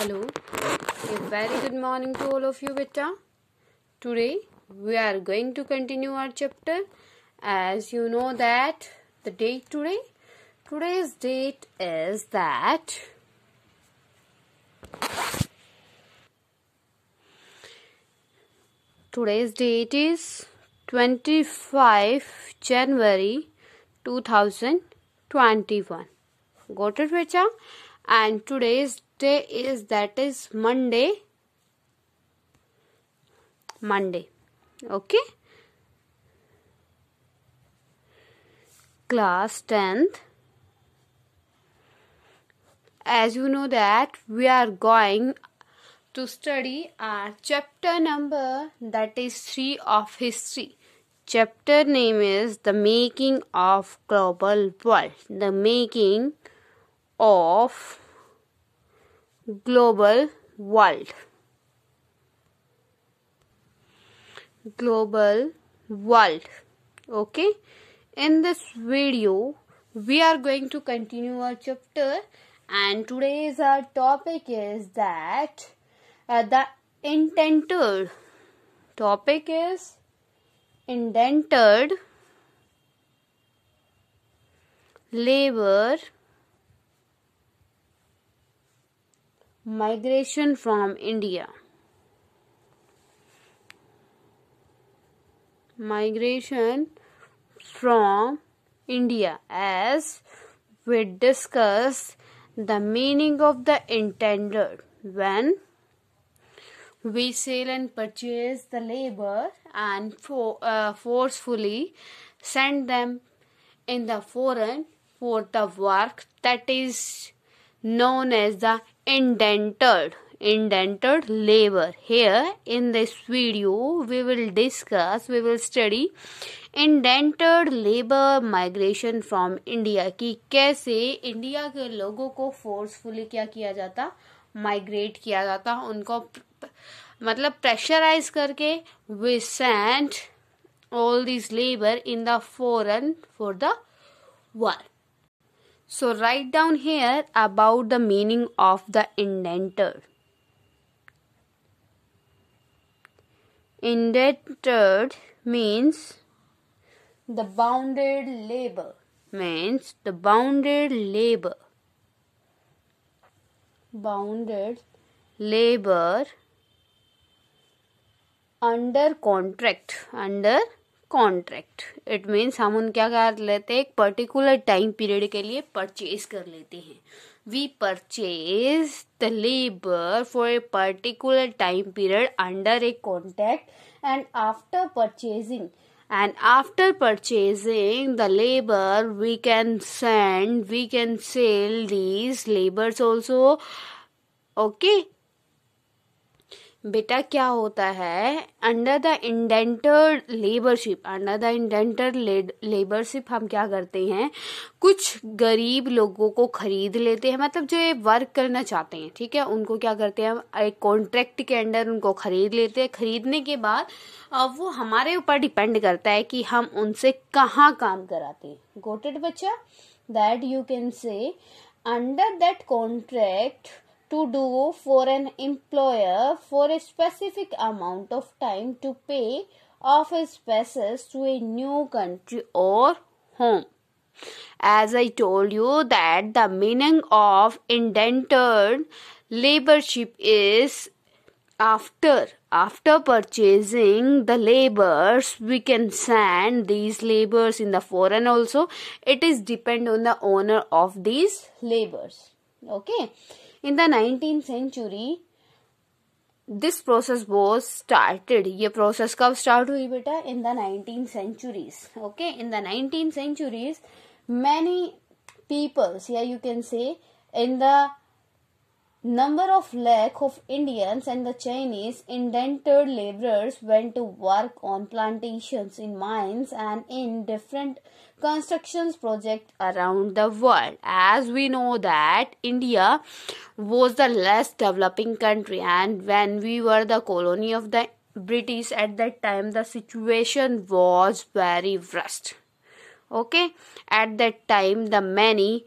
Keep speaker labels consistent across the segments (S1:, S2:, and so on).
S1: Hello, a very good morning to all of you, beta. Today we are going to continue our chapter. As you know that the date today's date is that today's date is 25 January 2021. Got it, beta? And today's day is Monday. Okay, class 10th. As you know that we are going to study our chapter number, that is 3 of history. Chapter name is The Making of Global World. The making of global world. Global world. Okay, in this video we are going to continue our chapter, and today's our topic is that the indentured topic is indentured labor migration from India. Migration from India. As we discuss the meaning of the intended, when we sell and purchase the labor and forcefully send them in the foreign for the work, that is known as the indentured labor. Here in this video we will study indentured labor migration from India, कि कैसे India के लोगों को forcefully क्या किया जाता, migrate किया जाता, उनको मतलब प्रेशराइज करके we sent all these labor in the foreign for the work. So write down here about the meaning of the indentured. Indentured means the bounded labor. Bounded labor under contract. It means हम उन क्या कर लेते हैं, एक particular time period के लिए purchase कर लेते हैं. We purchase the labor for a particular time period under a contract, and after purchasing the labor, we can sell these labors also. Okay, बेटा क्या होता है, अंडर द इंडेंटर्ड लेबरशिप हम क्या करते हैं, कुछ गरीब लोगों को खरीद लेते हैं, मतलब जो ये वर्क करना चाहते हैं, ठीक है, उनको क्या करते हैं, एक कॉन्ट्रैक्ट के अंडर उनको खरीद लेते हैं. खरीदने के बाद वो हमारे ऊपर डिपेंड करता है कि हम उनसे कहाँ काम कराते हैं. गॉट इट बच्चा? That you can say under that contract to do for an employer for a specific amount of time to pay off his passes to a new country or home. As I told you that the meaning of indentured laborship is after purchasing the labors, we can send these labors in the foreign also. It is depend on the owner of these labors. Okay. In the 19th century, this process was started. ये process कब start हुई बेटा? In the 19th centuries. Okay, in the 19th centuries, many peoples, yeah, you can say, in the number of lakh of Indians and the Chinese indentured laborers went to work on plantations, in mines, and in different constructions projects around the world. As we know that India was the less developing country, and when we were the colony of the British at that time, the situation was very worst. Okay, at that time the many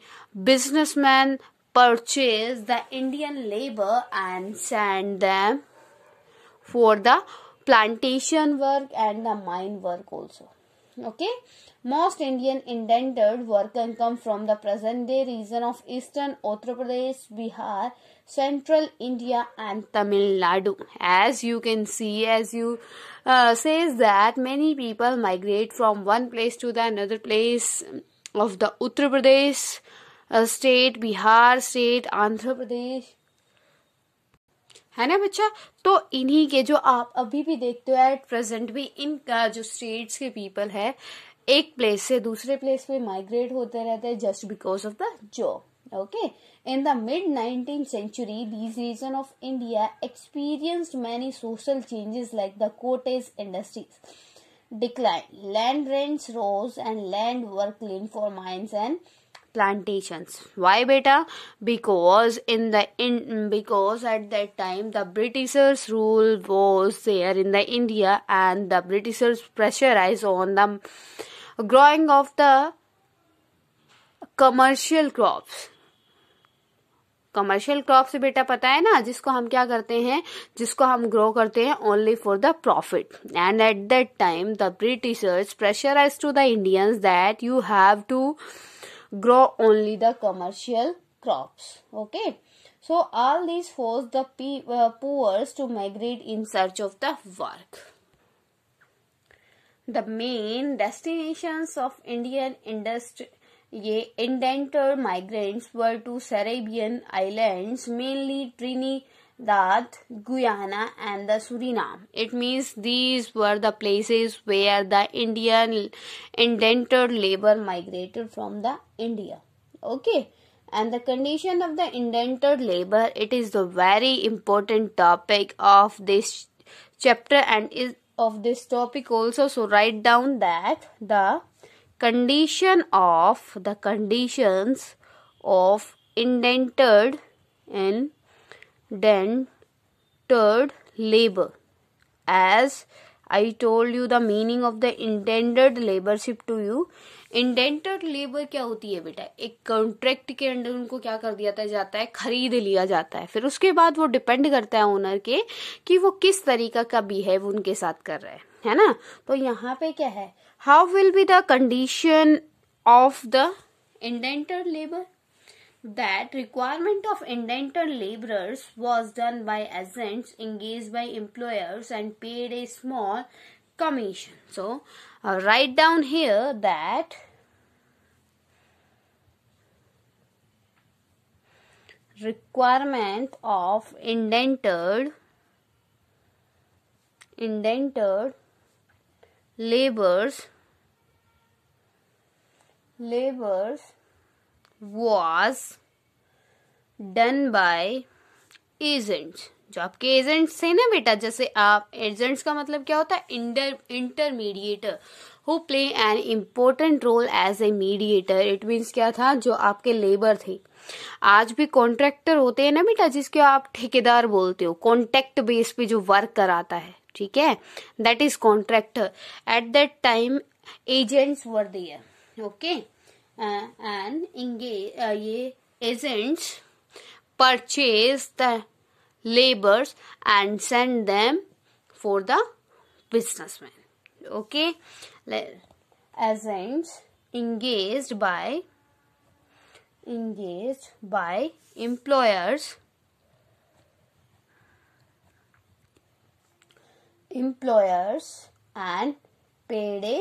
S1: businessmen purchase the Indian labor and send them for the plantation work and the mine work also. Okay, most Indian indentured workers come from the present day region of eastern Uttar Pradesh, Bihar, central India and Tamil Nadu. As you can see, as you says that many people migrate from one place to the another place of the Uttar Pradesh state, Bihar state, Andhra Pradesh, है ना बच्चा। तो इन्हीं के जो आप अभी भी देखते हो एट प्रेजेंट भी इनका जो स्टेट्स के पीपल है एक प्लेस से दूसरे प्लेस पे माइग्रेट होते रहते हैं just because of the job. Okay, in the mid 19th century these region of India experienced many social changes like the cottage industries decline, land rents rose and land were cleaned for mines and plantations. Why beta? Because because at that time the Britishers rule was there in the India and the Britishers pressurized on the growing of the commercial crops. Commercial crop से बेटा पता है ना, जिसको हम क्या करते हैं, जिसको हम ग्रो करते हैं only for the profit. And at that time the Britishers pressurise to the Indians that you have to grow only the commercial crops. Okay, so all these forced the poor to migrate in search of the work. The main destinations of Indian indentured migrants were to Caribbean islands, mainly Trinidad, Guyana and the Suriname. It means these were the places where the Indian indentured labor migrated from the India. Okay, and the condition of the indentured labor, it is the very important topic of this chapter and is of this topic also. So write down that the conditions of indentured labor. As I told you the meaning of the indentured laborship to you. Indented labour क्या होती है बेटा, एक contract के under उनको क्या कर दिया जाता है, खरीद लिया जाता है। फिर उसके बाद वो डिपेंड करता है ओनर के कि वो किस तरीका का बिहेव उनके साथ कर रहा है ना। तो यहाँ पे क्या है, how will be the condition of the indented labour, that requirement of indentured laborers was done by agents engaged by employers and paid a small commission. So write down here that requirement of indentured laborers was done by agents। जो आपके agents थे ना बेटा, जैसे आप agents का मतलब क्या होता है, intermediator who play an important role as a mediator. It means क्या था, जो आपके लेबर थे। आज भी कॉन्ट्रैक्टर होते हैं ना बेटा, जिसके आप ठेकेदार बोलते हो, कॉन्ट्रैक्ट बेस पे जो वर्क कराता है, ठीक है, that is contractor. At that time agents were there. Okay, and ये agents purchase the labors and send them for the businessmen. Okay, agents engaged by employers and paid a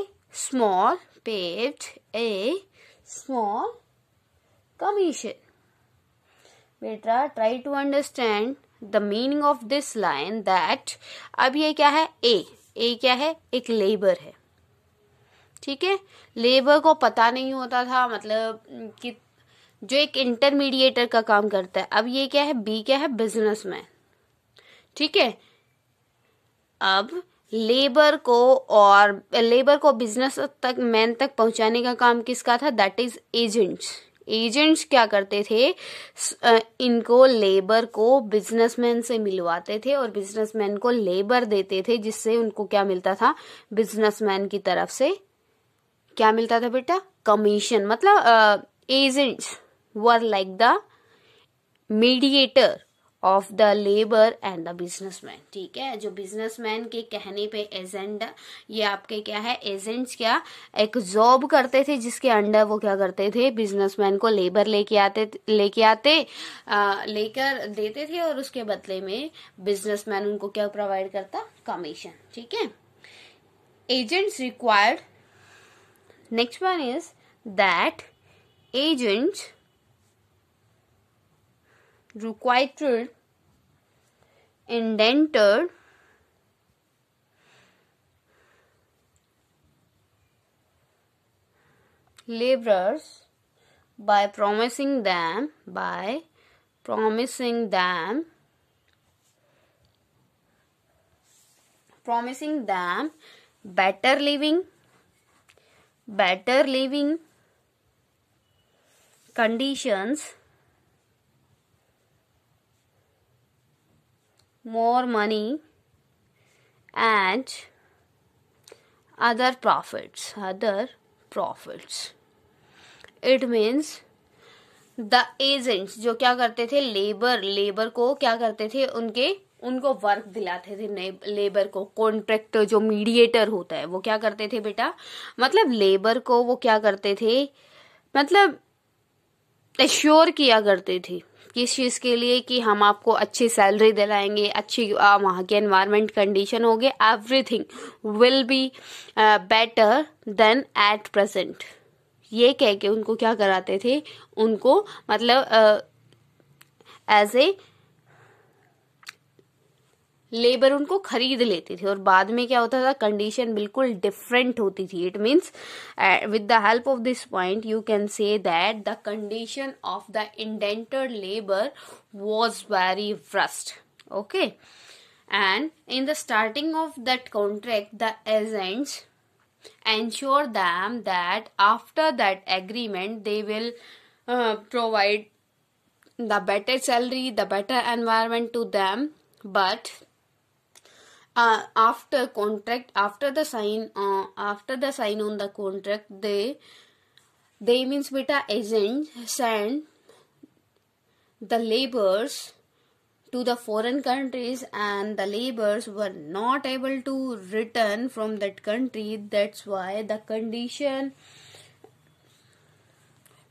S1: small commission. बेटा try to understand the meaning of this line that अब ये क्या है, ए क्या है, एक labour है, ठीक है। लेबर को पता नहीं होता था मतलब कि जो एक इंटरमीडिएटर का काम करता है। अब ये क्या है, बी क्या है, बिजनेसमैन, ठीक है। अब लेबर को बिजनेस तक मैन तक पहुंचाने का काम किसका था, दैट इज एजेंट्स। एजेंट्स क्या करते थे, इनको लेबर को बिजनेसमैन से मिलवाते थे और बिजनेसमैन को लेबर देते थे, जिससे उनको क्या मिलता था, बिजनेसमैन की तरफ से क्या मिलता था बेटा, कमीशन। मतलब agents were like the mediator of the labour and the businessman. ठीक है, जो बिजनेसमैन के कहने पे एजेंट, ये आपके क्या है, एजेंट्स क्या एक जॉब करते थे जिसके अंडर वो क्या करते थे, बिजनेसमैन को लेबर लेकर देते थे और उसके बदले में बिजनेसमैन उनको क्या प्रोवाइड करता, कमीशन। ठीक है, agents required, next one is that agents required indentured laborers by promising them better living conditions, more money and other profits. It means the agents जो क्या करते थे, लेबर को क्या करते थे, उनको वर्क दिलाते थे, लेबर को। कॉन्ट्रैक्टर जो मीडिएटर होता है वो क्या करते थे बेटा, मतलब लेबर को वो क्या करते थे, मतलब एश्योर किया करते थे किस चीज के लिए, कि हम आपको अच्छी सैलरी दिलाएंगे, अच्छी वहाँ के एनवायरमेंट कंडीशन होंगे, everything will be better than at present. ये कह के उनको क्या कराते थे, उनको मतलब एज ए लेबर उनको खरीद लेते थे और बाद में क्या होता था, कंडीशन बिल्कुल डिफरेंट होती थी। It means with the help of this point you can say that the condition of the indented labour was very worst. Okay, and in the starting of that contract the agents ensure them that after that agreement they will provide the better salary, the better environment to them, but after the sign on the contract, they means beta agent send the laborers to the foreign countries and the laborers were not able to return from that country. That's why the condition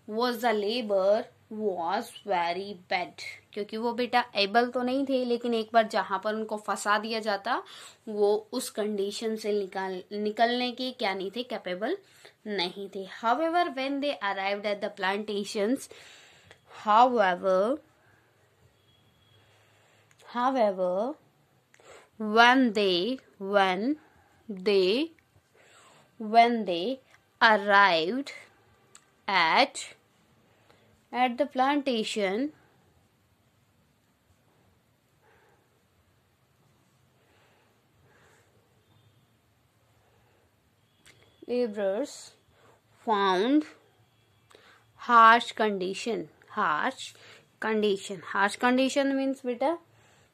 S1: was the labor was very bad, क्योंकि वो बेटा able तो नहीं थे, लेकिन एक बार जहां पर उनको फंसा दिया जाता वो उस कंडीशन से निकलने के क्या नहीं थे, कैपेबल नहीं थे। However, when they arrived at the plantations, however when they arrived at the plantation, laborers found harsh condition means बेटा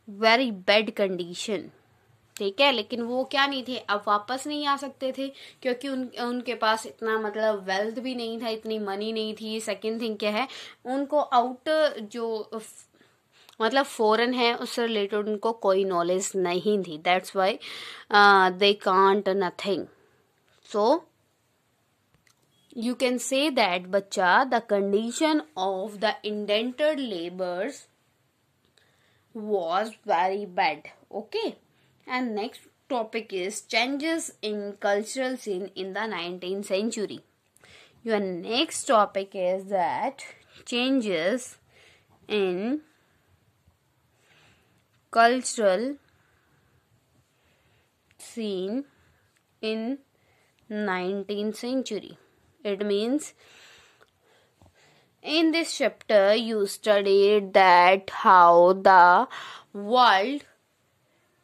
S1: वेरी बैड कंडीशन। ठीक है, लेकिन वो क्या नहीं थे, अब वापस नहीं आ सकते थे क्योंकि उनके पास इतना मतलब वेल्थ भी नहीं था, इतनी मनी नहीं थी। सेकंड थिंग क्या है, उनको आउट जो मतलब फॉरेन है उससे रिलेटेड उनको कोई नॉलेज नहीं थी। That's why they can't nothing. So you can say that bachcha the condition of the indentured laborers was very bad. Okay, and next topic is changes in cultural scene in the 19th century. Your next topic is that changes in cultural scene in 19th century. It means in this chapter you studied that how the world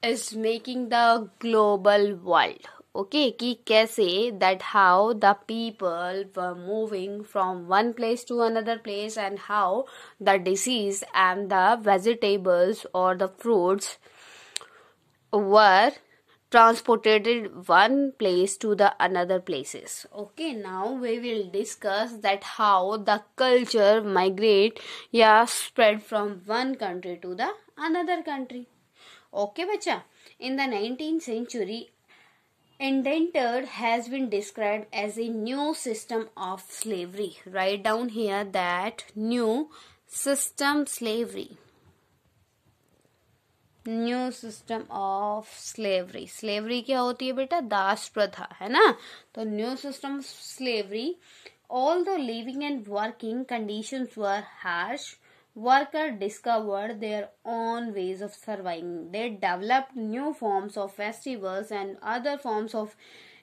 S1: is making the global world. Okay, कि कैसे that how the people were moving from one place to another place and how the disease and the vegetables or the fruits were transported one place to the another places. Okay, now we will discuss that how the culture migrate या spread from one country to the another country. Okay बच्चा, in the 19th century indentured has been described as a new system of slavery. Write down here that new system slavery. New system of slavery. Slavery क्या होती है बेटा? दास प्रथा, है ना. तो new system of slavery, all the living and working conditions were harsh, worker discovered their own ways of surviving. They developed new forms of festivals and other forms of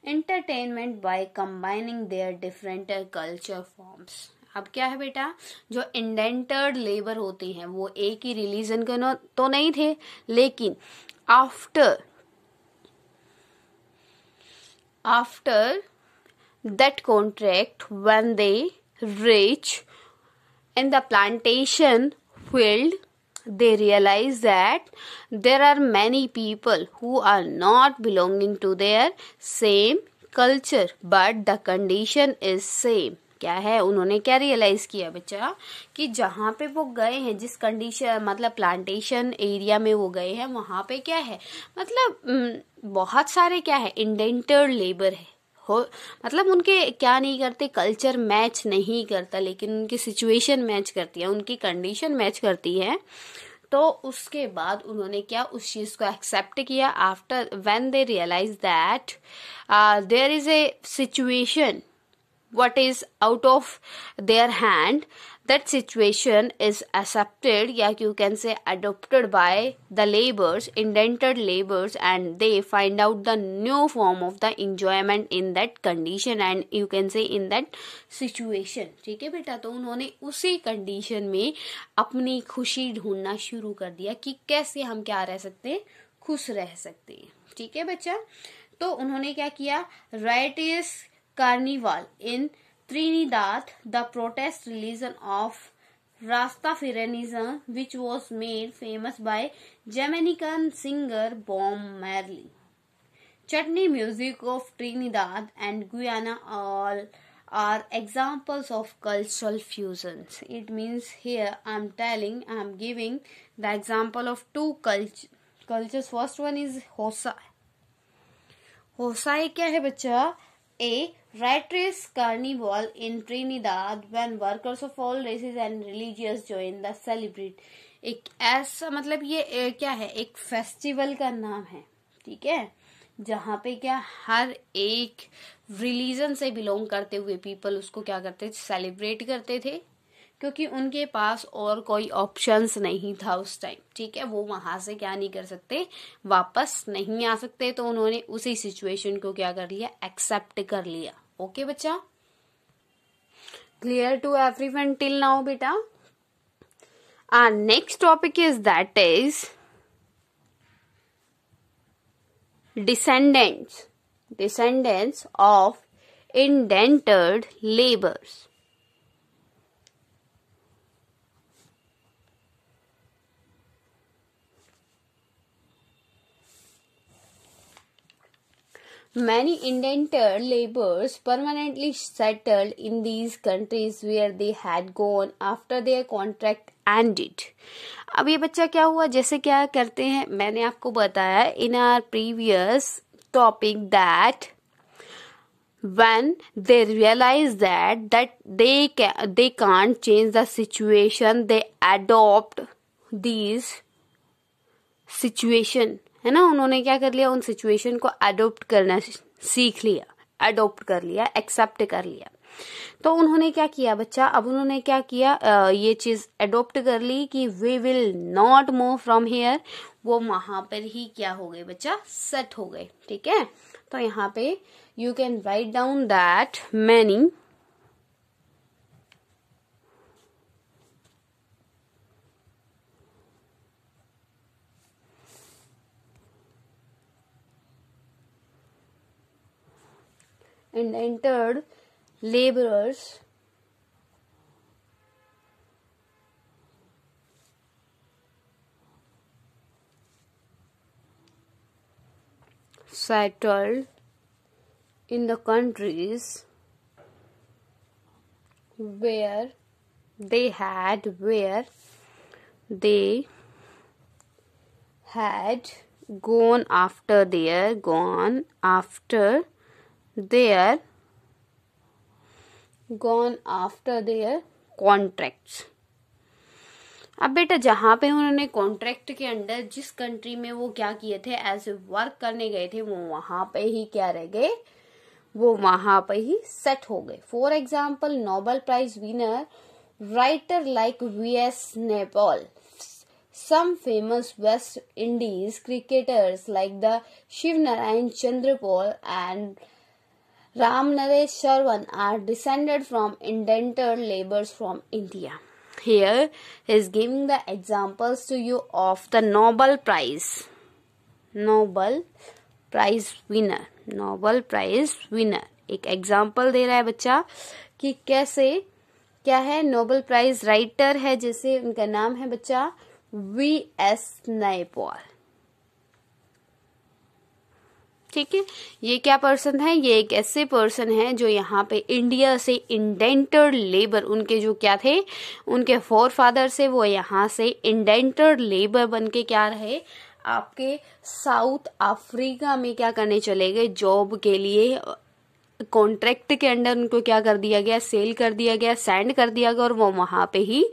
S1: entertainment by combining their different culture forms. अब क्या है बेटा, जो इंडेंटर्ड labour होते हैं वो एक ही religion के तो नहीं थे, लेकिन after that contract when they reach in the plantation field, they realize that there are many people who are not belonging to their same culture, but the condition is same. क्या है, उन्होंने क्या realise किया बच्चा, कि जहाँ पे वो गए हैं, जिस कंडीशन मतलब प्लांटेशन एरिया में वो गए हैं, वहां पे क्या है, मतलब बहुत सारे क्या है, इंडेंटर्ड लेबर है. मतलब उनके क्या नहीं करते, कल्चर मैच नहीं करता, लेकिन उनकी सिचुएशन मैच करती है, उनकी कंडीशन मैच करती है. तो उसके बाद उन्होंने क्या, उस चीज को एक्सेप्ट किया. After when they realise that there is a situation what is out of their hand, that situation is accepted, या you can say adopted by the laborers, indentured laborers, and they find out the new form of the enjoyment in that condition and you can say in that situation. ठीक है बेटा, तो उन्होंने उसी condition में अपनी खुशी ढूंढना शुरू कर दिया कि कैसे हम क्या रह सकते हैं, खुश रह सकते हैं. ठीक है बच्चा, तो उन्होंने क्या किया, righteous Carnival in Trinidad, the protest religion of Rastafarianism, which was made famous by Jamaican singer Bob Marley. Chutney music of Trinidad and Guyana all are examples of cultural fusions. It means here I'm giving the example of two cultures. First one is Hosai. Hosai क्या है बच्चा? A righteous carnival in Trinidad when workers of all races and religions join the celebrate. एक ऐसा मतलब ये क्या है, एक फेस्टिवल का नाम है. ठीक है, जहाँ पे क्या हर एक रिलीजन से बिलोंग करते हुए पीपल उसको क्या करते थे, सेलिब्रेट करते थे, क्योंकि उनके पास और कोई ऑप्शंस नहीं था उस टाइम. ठीक है, वो वहां से क्या नहीं कर सकते, वापस नहीं आ सकते, तो उन्होंने उसी सिचुएशन को क्या कर लिया, एक्सेप्ट कर लिया. ओके बच्चा, clear to everyone till now बेटा. Our next topic is that is descendants of indentured laborers. Many indentured laborers permanently settled in these countries where they had gone after their contract ended. अब ये बच्चा क्या हुआ, जैसे क्या करते हैं, मैंने आपको बताया in our previous topic that when they realize that they can't change the situation, they adopt these situation, है ना. उन्होंने क्या कर लिया, उन सिचुएशन को अडोप्ट करना सीख लिया, अडोप्ट कर लिया, एक्सेप्ट कर लिया. तो उन्होंने क्या किया बच्चा, अब उन्होंने क्या किया, ये चीज अडोप्ट कर ली कि we will not move from here. वो वहां पर ही क्या हो गए बच्चा, सेट हो गए. ठीक है, तो यहाँ पे you can write down that many indentured laborers settled in the countries where they had gone after their contracts. अब बेटा जहाँ पे उन्होंने कॉन्ट्रैक्ट के अंडर जिस कंट्री में वो क्या किए थे, एज ए वर्क करने गए थे, वो वहां पे ही क्या रह गए, वो वहां पे ही सेट हो गए. For example Nobel prize winner writer like V S. Naipaul, some famous West Indies cricketers like the Shivnarayan Chandrapal and Ramnaresh Sharwan are descended from indentured laborers from India. Here he is giving the examples to you of the Nobel Prize winner. एक example दे रहा है बच्चा कि कैसे क्या है. Nobel prize writer है, जैसे उनका नाम है बच्चा वी.एस. नैपॉल. ठीक है, ये क्या पर्सन है, ये एक ऐसे पर्सन है जो यहाँ पे इंडिया से इंडेंटर्ड लेबर, उनके जो क्या थे, उनके फोर फादर से वो यहाँ से इंडेंटर्ड लेबर बन के क्या रहे, आपके साउथ अफ्रीका में क्या करने चले गए, जॉब के लिए. कॉन्ट्रैक्ट के अंडर उनको क्या कर दिया गया, सेल कर दिया गया, सेंड कर दिया गया और वो वहां पे ही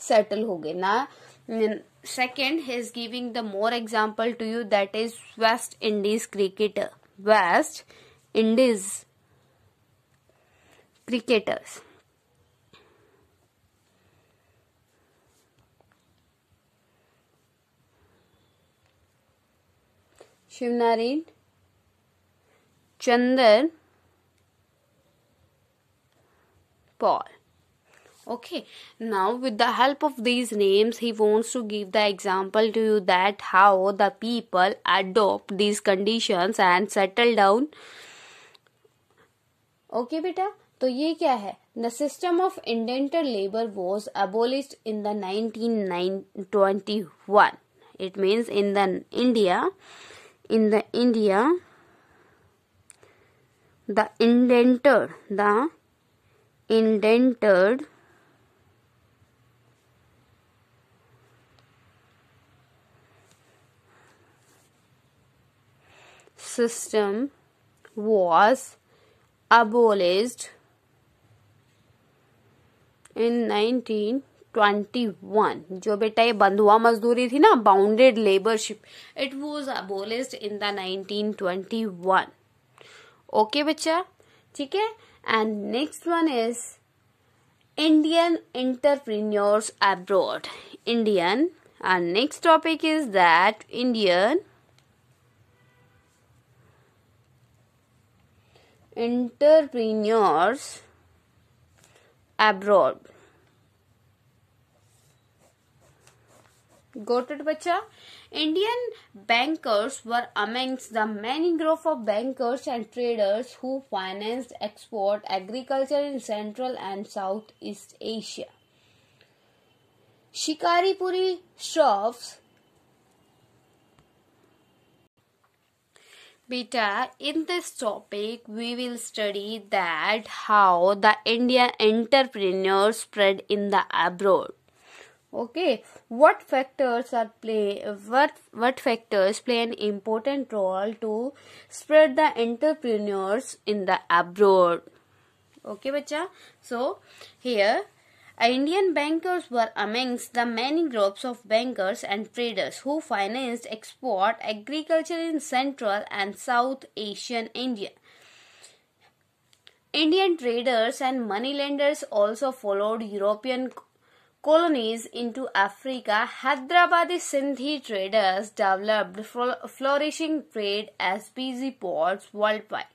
S1: सेटल हो गए ना. Second, he is giving the more example to you, that is West Indies cricketer. West Indies cricketers. Shivnarayan Chandrapal. Okay, now with the help of these names he wants to give the example to you that how the people adopt these conditions and settle down. Okay बेटा, तो ये क्या है, the system of indentured labor was abolished in the 1921. It means in the India the indentured system was abolished in 1921. जो बेटा ये बंधुआ मजदूरी थी ना, bounded labourship, it was abolished in the 1921. Okay बच्चा, ठीक है. And next one is Indian entrepreneurs abroad. Indian, and next topic is that Indian entrepreneurs abroad. Got it बच्चा. Indian bankers were amongst the many group of bankers and traders who financed export agriculture in Central and Southeast Asia. Shikaripuri shops. Beta, in this topic we will study that how the Indian entrepreneurs spread in the abroad. Okay, what factors play an important role to spread the entrepreneurs in the abroad? Okay bacha, so here Indian bankers were amongst the many groups of bankers and traders who financed export agriculture in Central and South Asian India. Indian traders and moneylenders also followed European colonies into Africa. Hyderabadi Sindhi traders developed flourishing trade as busy ports worldwide.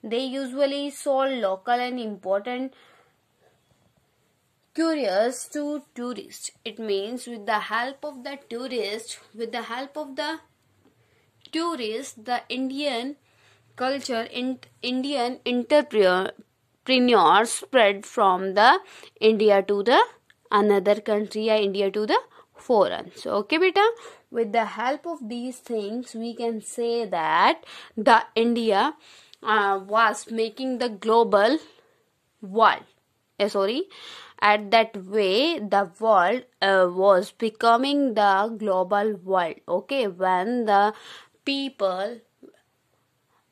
S1: They usually sold local and important curious to tourists. It means with the help of the tourists, the Indian culture, Indian entrepreneurs spread from the India to the another country या India to the foreign. So okay बेटा, with the help of these things we can say that the India was making the global world. At that way the world was becoming the global world. Okay, when the people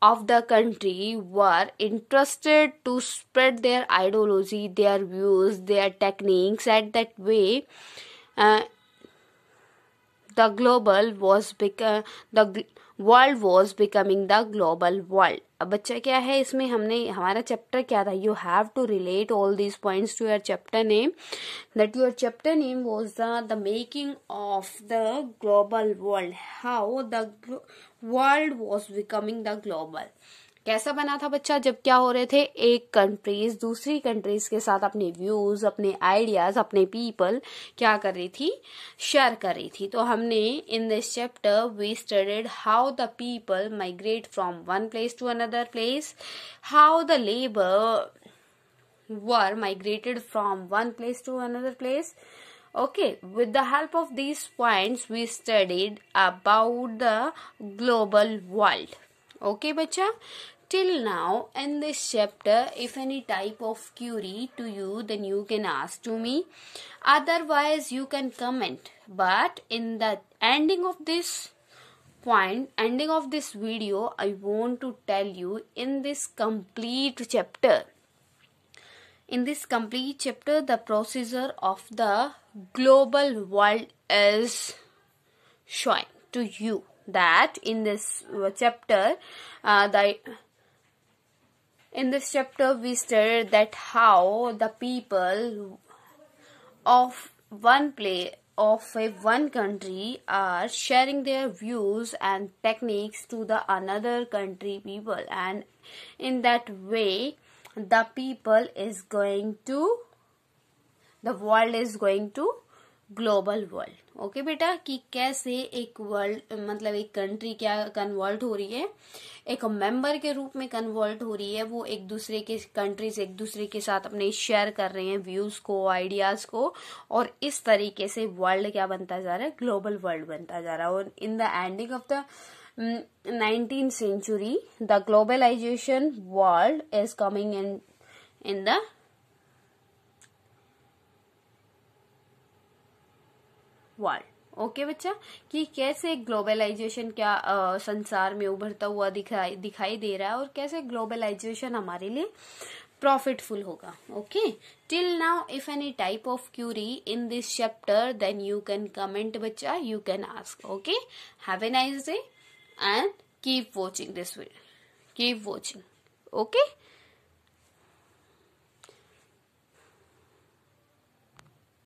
S1: of the country were interested to spread their ideology, their views, their techniques, at that way uh, the world was becoming the global world. अब बच्चा क्या है इसमें हमने हमारा chapter क्या था, you have to relate all these points to your chapter name, that your chapter name was the making of the global world, how the world was becoming the global. कैसा बना था बच्चा, जब क्या हो रहे थे, एक कंट्रीज दूसरी कंट्रीज के साथ अपने व्यूज, अपने आइडियाज, अपने पीपल क्या कर रही थी, शेयर कर रही थी. तो हमने in this chapter we studied how the people migrate from one place to another place, how the labour were migrated from one place to another place. Okay, with the help of these points we studied about the global world. Okay bacha, till now in this chapter if any type of query to you then you can ask to me, otherwise you can comment. But in the ending of this video I want to tell you, in this complete chapter the procedure of the global world is showing to you, that in this chapter we studied that how the people of one country are sharing their views and techniques to the another country people, and in that way the world is going to global world. Okay बेटा, कि कैसे एक world मतलब एक country क्या convert हो रही है, एक मेंबर के रूप में कन्वर्ट हो रही है, वो एक दूसरे के कंट्रीज एक दूसरे के साथ अपने शेयर कर रहे हैं व्यूज को, आइडियाज को, और इस तरीके से वर्ल्ड क्या बनता जा रहा है, ग्लोबल वर्ल्ड बनता जा रहा है. और in the ending of the 19th century the globalization world is coming in the world. Okay बच्चा, कि कैसे ग्लोबलाइजेशन क्या संसार में उभरता हुआ दिखाई दे रहा है, और कैसे ग्लोबलाइजेशन हमारे लिए प्रॉफिटफुल होगा. Okay, till now if any type of query in this chapter then you can comment बच्चा, you can ask. Okay, have a nice day and keep watching this video. Keep watching. Okay.